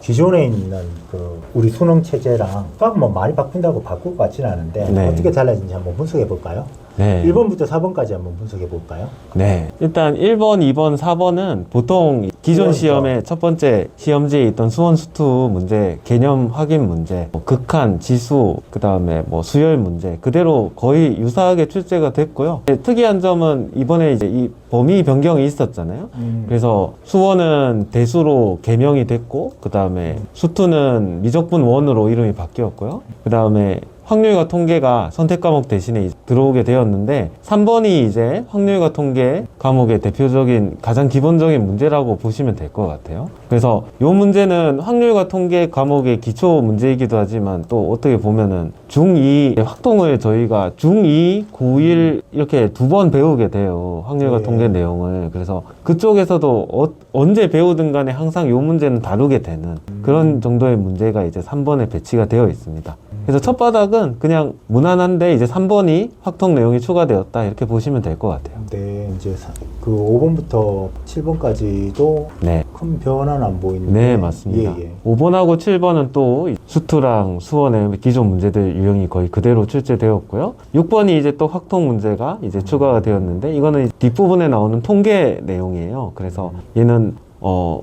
기존에 있는 그 우리 수능 체제랑 수학 뭐 많이 바꾼다고 바꿀 것 같지는 않은데 네. 어떻게 달라진지 한번 분석해 볼까요? 네. 1번부터 4번까지 한번 분석해 볼까요? 네. 일단 1번, 2번, 4번은 보통 기존 수원이죠. 시험의 첫 번째 시험지에 있던 수원 수투 문제, 개념 확인 문제, 뭐 극한, 지수, 그 다음에 뭐 수열 문제 그대로 거의 유사하게 출제가 됐고요. 특이한 점은 이번에 이제 이 범위 변경이 있었잖아요. 그래서 수원은 대수로 개명이 됐고, 그 다음에 수투는 미적분 원으로 이름이 바뀌었고요. 그 다음에 확률과 통계가 선택 과목 대신에 들어오게 되었는데 3번이 이제 확률과 통계 과목의 대표적인 가장 기본적인 문제라고 보시면 될 것 같아요. 그래서 이 문제는 확률과 통계 과목의 기초 문제이기도 하지만 또 어떻게 보면은 중2 확통을 저희가 중2, 고1 이렇게 두 번 배우게 돼요. 확률과 네. 통계 내용을. 그래서 그쪽에서도 언제 배우든 간에 항상 이 문제는 다루게 되는 그런 정도의 문제가 이제 3번에 배치가 되어 있습니다. 그래서 첫 바닥은 그냥 무난한데 이제 3번이 확통 내용이 추가되었다 이렇게 보시면 될 것 같아요. 네, 이제 그 5번부터 7번까지도 네. 큰 변화는 안 보이는데. 네, 맞습니다. 예, 예. 5번하고 7번은 또 수투랑 수원의 기존 문제들 유형이 거의 그대로 출제되었고요. 6번이 이제 또 확통 문제가 이제 추가가 되었는데 이거는 뒷부분에 나오는 통계 내용이에요. 그래서 얘는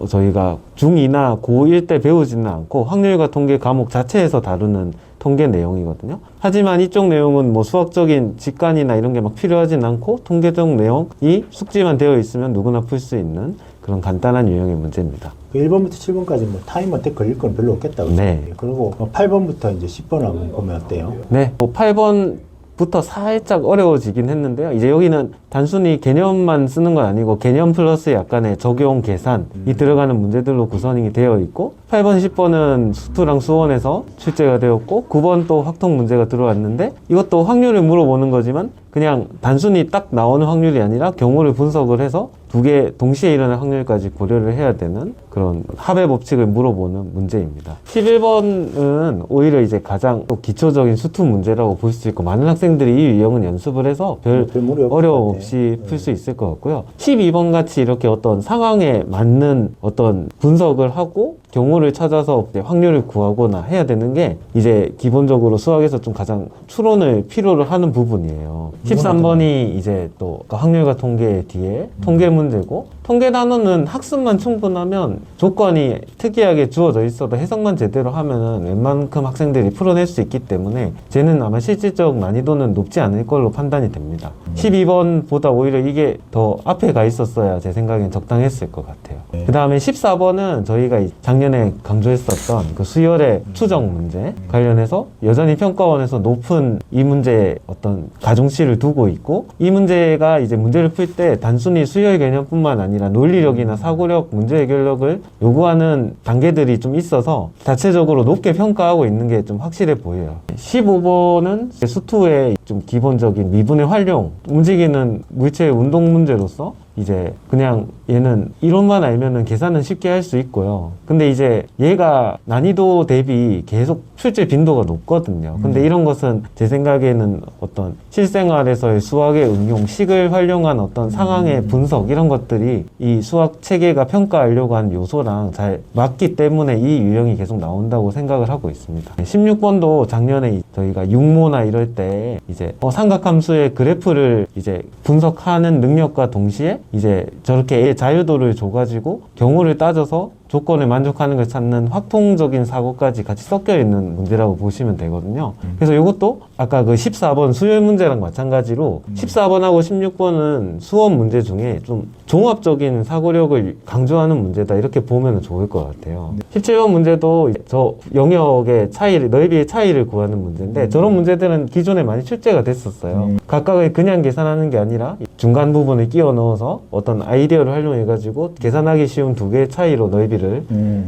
저희가 중2나 고1 때 배우지는 않고 확률과 통계 과목 자체에서 다루는 통계 내용이거든요. 하지만 이쪽 내용은 뭐 수학적인 직관이나 이런 게 막 필요하진 않고 통계적 내용이 숙지만 되어 있으면 누구나 풀 수 있는 그런 간단한 유형의 문제입니다. 1번부터 7번까지 뭐 타임 어택 걸릴 건 별로 없겠다. 그죠? 네. 그리고 8번부터 이제 10번 한번 보면 어때요? 네, 뭐 8번부터 살짝 어려워지긴 했는데요. 이제 여기는 단순히 개념만 쓰는 건 아니고 개념 플러스 약간의 적용 계산이 들어가는 문제들로 구성이 되어 있고 8번, 10번은 수투랑 수원에서 출제가 되었고 9번 또 확통 문제가 들어왔는데 이것도 확률을 물어보는 거지만 그냥 단순히 딱 나오는 확률이 아니라 경우를 분석을 해서 두 개 동시에 일어날 확률까지 고려를 해야 되는 그런 합의 법칙을 물어보는 문제입니다. 11번은 오히려 이제 가장 또 기초적인 수투 문제라고 볼 수 있고 많은 학생들이 이 유형은 연습을 해서 별 무리 없을 어려움 것 같아. 없이 풀 수 있을 것 같고요. 12번 같이 이렇게 어떤 상황에 맞는 어떤 분석을 하고 경우를 찾아서 이제 확률을 구하거나 해야 되는 게 이제 기본적으로 수학에서 좀 가장 추론을 필요로 하는 부분이에요. 13번이 이제 또 확률과 통계 뒤에 통계 문제고 통계 단어는 학습만 충분하면 조건이 특이하게 주어져 있어도 해석만 제대로 하면은 웬만큼 학생들이 풀어낼 수 있기 때문에 쟤는 아마 실질적 난이도는 높지 않을 걸로 판단이 됩니다. 12번보다 오히려 이게 더 앞에 가 있었어야 제 생각엔 적당했을 것 같아요. 그 다음에 14번은 저희가 작년에 강조했었던 그 수열의 추정 문제 관련해서 여전히 평가원에서 높은 이 문제에 어떤 가중치를 두고 있고 이 문제가 이제 문제를 풀 때 단순히 수열 개념뿐만 아니라 논리력이나 사고력, 문제 해결력을 요구하는 단계들이 좀 있어서 자체적으로 높게 평가하고 있는 게 좀 확실해 보여요. 15번은 수투의 좀 기본적인 미분의 활용, 움직이는 물체의 운동 문제로서 이제 그냥 얘는 이론만 알면은 계산은 쉽게 할 수 있고요. 근데 이제 얘가 난이도 대비 계속 출제 빈도가 높거든요. 근데 이런 것은 제 생각에는 어떤 실생활에서의 수학의 응용, 식을 활용한 어떤 상황의 분석 이런 것들이 이 수학 체계가 평가하려고 하는 요소랑 잘 맞기 때문에 이 유형이 계속 나온다고 생각을 하고 있습니다. 16번도 작년에 저희가 육모나 이럴 때 이제 삼각함수의 그래프를 이제 분석하는 능력과 동시에 이제 저렇게 자유도를 줘가지고 경우를 따져서 조건을 만족하는 걸 찾는 확통적인 사고까지 같이 섞여 있는 문제라고 보시면 되거든요. 그래서 이것도 아까 그 14번 수열 문제랑 마찬가지로 14번하고 16번은 수원 문제 중에 좀 종합적인 사고력을 강조하는 문제다 이렇게 보면 좋을 것 같아요. 17번 문제도 저 영역의 차이를, 넓이의 차이를 구하는 문제인데 저런 문제들은 기존에 많이 출제가 됐었어요. 각각을 그냥 계산하는 게 아니라 중간 부분을 끼워 넣어서 어떤 아이디어를 활용해가지고 계산하기 쉬운 두 개의 차이로 넓이를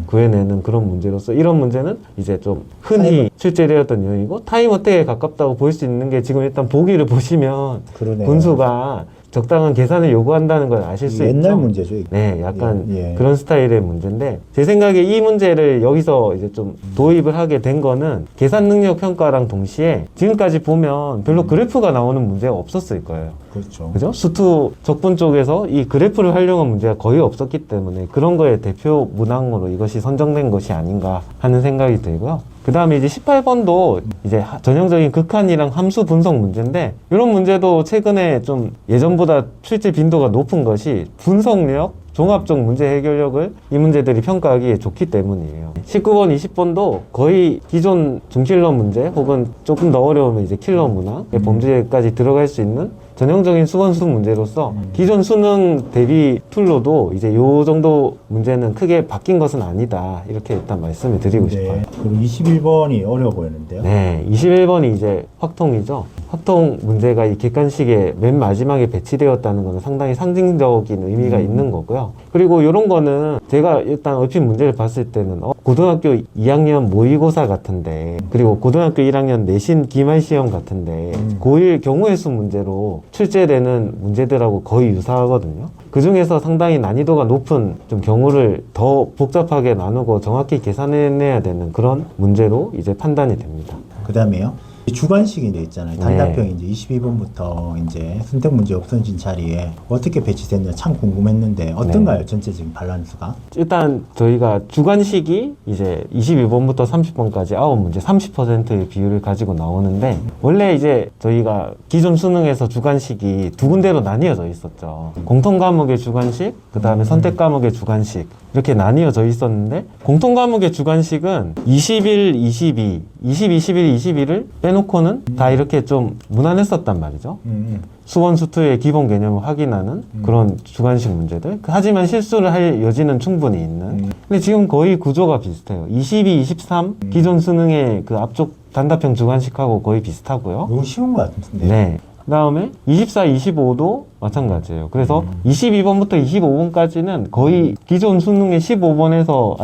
구해내는 그런 문제로서 이런 문제는 이제 좀 흔히 출제되었던 유형이고 타임 어택에 가깝다고 볼 수 있는 게 지금 일단 보기를 보시면 그러네요. 분수가 적당한 계산을 요구한다는 걸 아실 수 있죠. 옛날 문제죠. 이게. 네, 약간 예. 그런 스타일의 문제인데 제 생각에 이 문제를 여기서 이제 좀 도입을 하게 된 거는 계산 능력 평가랑 동시에 지금까지 보면 별로 그래프가 나오는 문제가 없었을 거예요. 그렇죠. 그죠? 수투 적분 쪽에서 이 그래프를 활용한 문제가 거의 없었기 때문에 그런 거의 대표 문항으로 이것이 선정된 것이 아닌가 하는 생각이 들고요. 그 다음에 이제 18번도 이제 전형적인 극한이랑 함수 분석 문제인데 이런 문제도 최근에 좀 예전보다 출제 빈도가 높은 것이 분석력, 종합적 문제 해결력을 이 문제들이 평가하기에 좋기 때문이에요. 19번, 20번도 거의 기존 중킬러 문제 혹은 조금 더 어려우면 이제 킬러 문항의 범죄까지 들어갈 수 있는 전형적인 수건수 문제로서 기존 수능 대비 툴로도 이제 요 정도 문제는 크게 바뀐 것은 아니다. 이렇게 일단 말씀을 드리고 싶어요. 그리고 21번이 어려워 보이는데요. 네, 21번이 이제 확통이죠. 확통 문제가 이 객관식의 맨 마지막에 배치되었다는 것은 상당히 상징적인 의미가 있는 거고요. 그리고 이런 거는 제가 일단 얼핏 문제를 봤을 때는 고등학교 2학년 모의고사 같은데 그리고 고등학교 1학년 내신 기말시험 같은데 고1 경우의 수 문제로 출제되는 문제들하고 거의 유사하거든요. 그 중에서 상당히 난이도가 높은 좀 경우를 더 복잡하게 나누고 정확히 계산해내야 되는 그런 문제로 이제 판단이 됩니다. 그 다음에요. 주관식이 돼 있잖아요. 네. 단답형이 이제 22번부터 이제 선택 문제 없어진 자리에 어떻게 배치됐냐 참 궁금했는데 어떤가요? 전체적인 밸런스가? 일단 저희가 주관식이 이제 22번부터 30번까지 9문제 30%의 비율을 가지고 나오는데 원래 이제 저희가 기존 수능에서 주관식이 두 군데로 나뉘어져 있었죠. 공통 과목의 주관식, 그 다음에 선택 과목의 주관식 이렇게 나뉘어져 있었는데 공통 과목의 주관식은 21, 22, 20, 21, 22를 빼놓고는 다 이렇게 좀 무난했었단 말이죠. 수원 수투의 기본 개념을 확인하는 그런 주관식 문제들. 하지만 실수를 할 여지는 충분히 있는. 근데 지금 거의 구조가 비슷해요. 22, 23 기존 수능의 그 앞쪽 단답형 주관식하고 거의 비슷하고요. 너무 쉬운 것 같은데. 네. 그 다음에 24, 25도 마찬가지예요. 그래서 22번부터 25번까지는 거의 기존 수능의 16번에서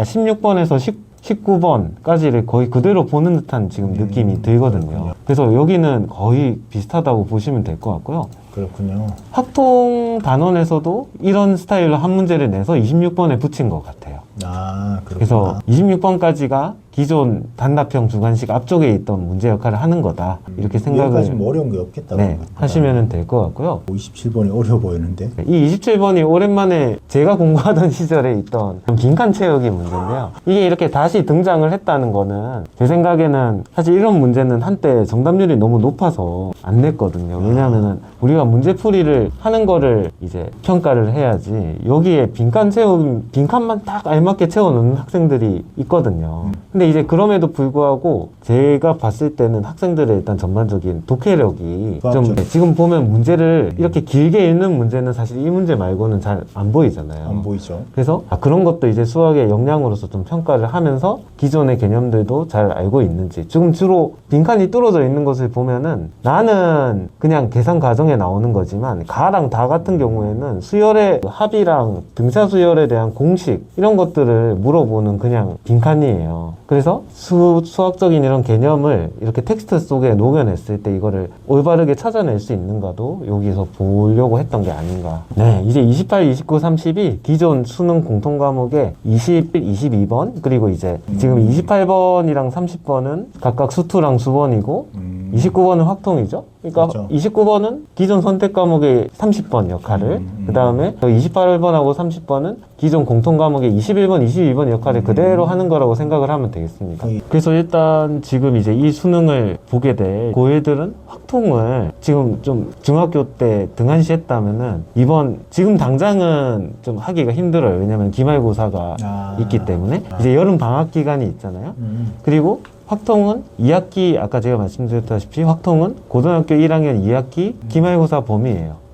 19번까지를 거의 그대로 보는 듯한 지금 느낌이 들거든요. 그래서 여기는 거의 비슷하다고 보시면 될 것 같고요. 그렇군요. 확통 단원에서도 이런 스타일로 한 문제를 내서 26번에 붙인 것 같아요. 아, 그렇구나. 그래서 26번까지가 기존 단답형 주관식 앞쪽에 있던 문제 역할을 하는 거다. 이렇게 생각을 여기까지 뭐 어려운 게 없겠다고. 네, 하시면 될 것 같고요. 27번이 어려워 보이는데. 이 27번이 오랜만에 제가 공부하던 시절에 있던 빈칸 채우기 문제인데요. 이게 이렇게 다시 등장을 했다는 거는 제 생각에는 사실 이런 문제는 한때 정답률이 너무 높아서 안 냈거든요. 왜냐하면은 우리가 문제풀이를 하는 거를 이제 평가를 해야지 여기에 빈칸만 딱 알맞게 채워놓는 학생들이 있거든요. 근데 이제 그럼에도 불구하고 제가 봤을 때는 학생들의 일단 전반적인 독해력이 좀 지금 보면 문제를 이렇게 길게 읽는 문제는 사실 이 문제 말고는 잘 안 보이잖아요. 안 보이죠. 그래서 그런 것도 이제 수학의 역량으로서 좀 평가를 하면서 기존의 개념들도 잘 알고 있는지 지금 주로 빈칸이 뚫어져 있는 것을 보면은 나는 그냥 계산 과정에 나오는 거지만 가랑 다 같은 경우에는 수열의 합이랑 등차 수열에 대한 공식 이런 것들을 물어보는 그냥 빈칸이에요. 그래서 수학적인 이런 개념을 이렇게 텍스트 속에 녹여냈을 때 이거를 올바르게 찾아낼 수 있는가도 여기서 보려고 했던 게 아닌가. 네, 이제 28, 29, 30이 기존 수능 공통 과목의 21, 22번 그리고 이제 지금 28번이랑 30번은 각각 수투랑 수번이고 29번은 확통이죠. 그러니까 그렇죠. 29번은 기존 선택 과목의 30번 역할을 그 다음에 28번하고 30번은 기존 공통 과목의 21번, 22번 역할을 그대로 하는 거라고 생각을 하면 되겠습니다. 그래서 일단 지금 이제 이 수능을 보게 될 고1들은 확통을 지금 좀 중학교 때 등한시했다면은 이번 지금 당장은 좀 하기가 힘들어요. 왜냐면 기말고사가 있기 때문에 이제 여름 방학 기간이 있잖아요. 그리고 확통은 2학기 아까 제가 말씀드렸다시피 확통은 고등학교 1학년 2학기 기말고사 범위예요.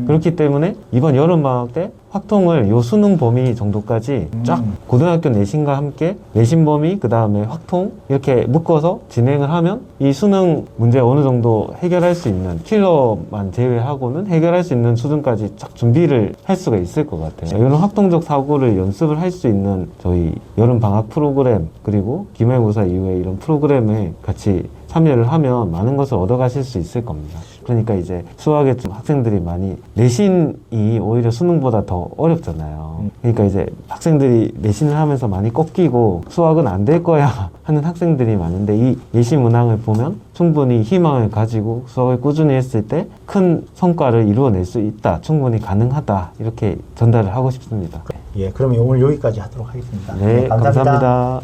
그렇기 때문에 이번 여름방학 때 확통을 요 수능 범위 정도까지 쫙 고등학교 내신과 함께 내신 범위 그 다음에 확통 이렇게 묶어서 진행을 하면 이 수능 문제 어느 정도 해결할 수 있는 킬러만 제외하고는 해결할 수 있는 수준까지 쫙 준비를 할 수가 있을 것 같아요. 이런 확통적 사고를 연습을 할 수 있는 저희 여름방학 프로그램 그리고 기말고사 이후에 이런 프로그램에 같이 참여를 하면 많은 것을 얻어가실 수 있을 겁니다. 그러니까 이제 수학에 좀 학생들이 많이 내신이 오히려 수능보다 더 어렵잖아요. 그러니까 이제 학생들이 내신을 하면서 많이 꺾이고 수학은 안 될 거야 하는 학생들이 많은데 이 예시 문항을 보면 충분히 희망을 가지고 수학을 꾸준히 했을 때 큰 성과를 이루어낼 수 있다. 충분히 가능하다. 이렇게 전달을 하고 싶습니다. 예, 그러면 오늘 여기까지 하도록 하겠습니다. 네, 감사합니다.